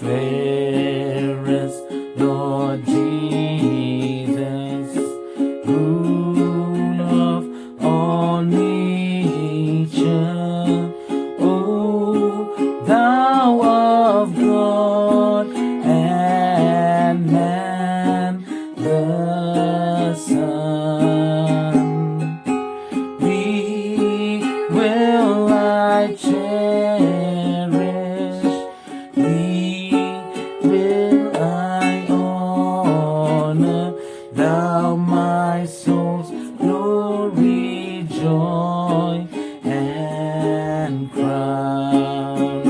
Fairest Lord Jesus, rule of all nature, O thou of God and man the Son, thee will I cherish, thee will I honor, thou my soul's glory, joy and crown.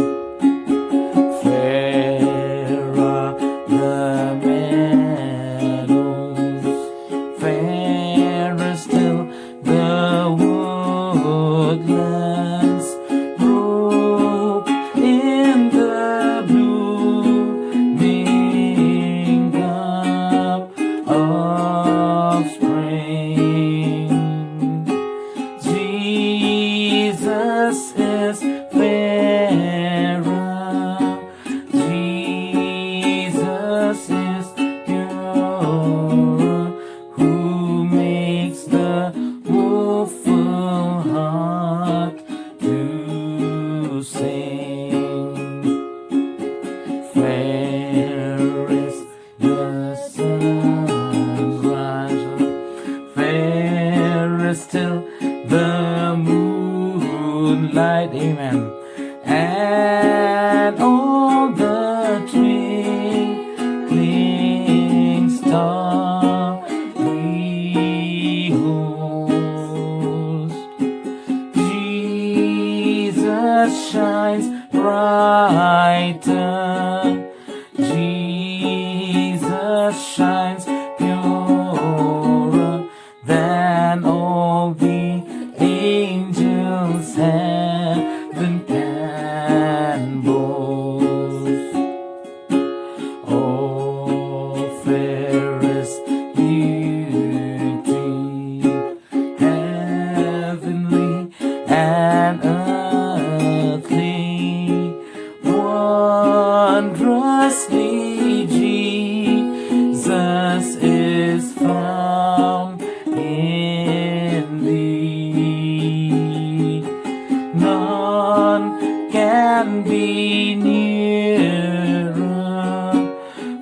Fair are the meadows, fairer still the woodlands, robe in the blooming cup of spring. Jesus is fairer, Jesus is purer, who makes the woeful heart to sing. Fairest the sunrise, fairest still the moonlight, amen, and all the twinkling star behold. Jesus shines brighter, Jesus shines purer than all the angels heaven can boast. Oh, fairest beauty, heavenly and earthly, wondrously Jesus is found in thee. None can be nearer,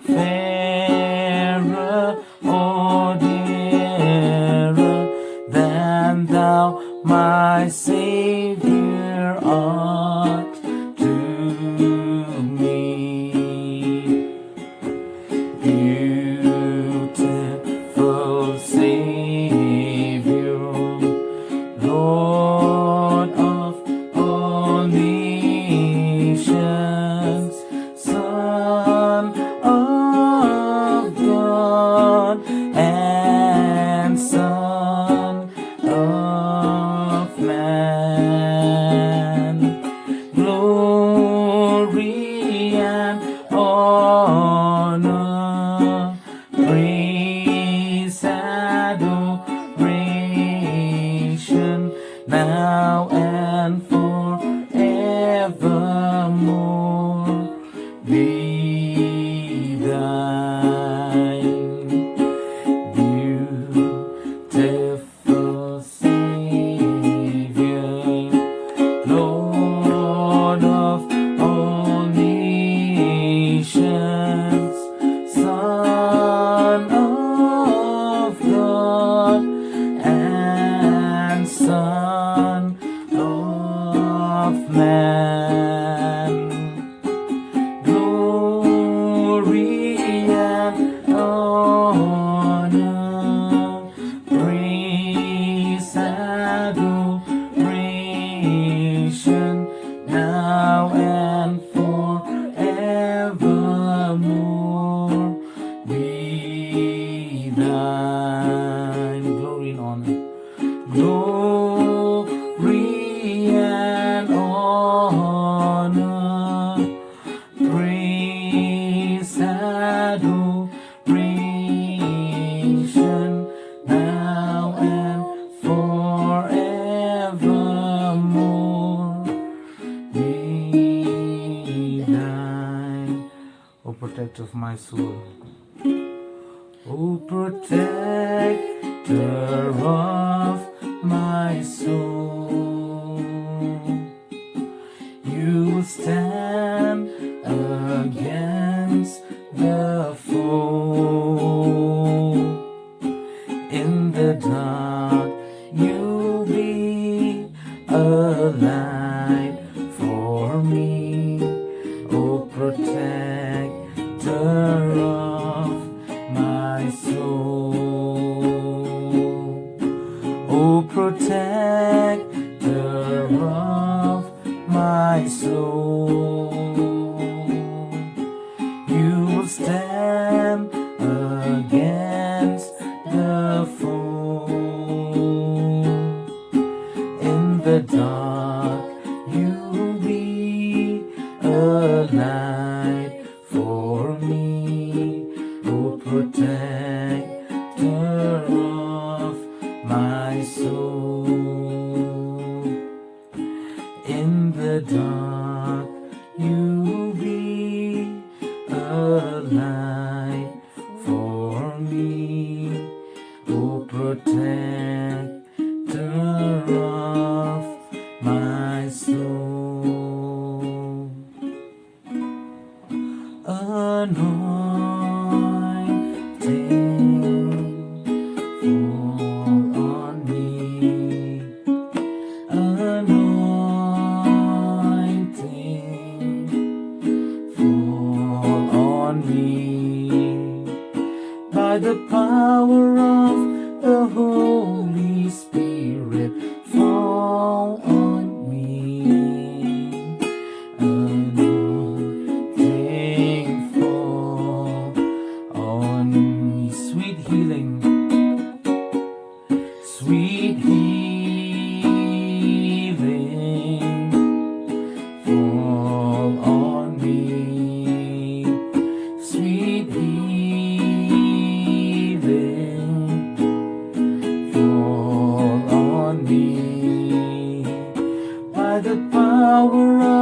fairer or dearer than thou, my Savior, art to me. Beautiful Savior, Lord of all nations, Son of God and Son of man, glory and honor, praise, adoration, now and forevermore be thine. Beautiful Savior, Lord of all nations, Son of God and Son of man, glory and honor, praise, adoration, now and forevermore be thine. Glory and honor, glory and honor, protector of my soul. O protector of my soul, you will stand against the foe. In the dark, you'll be a light for me. O protector of my soul. O protector of my soul, you will stand against the foe. In the dark, you'll be a light for me. O protector of my soul. In the dark, you'll be a light for me. O protector of my soul. Anointing fall on me. Anointing fall on me. By the power of the Holy Spirit, fall on me. Anointing fall on me. Sweet healing, sweet healing fall on me. Sweet healing fall on me. By the power of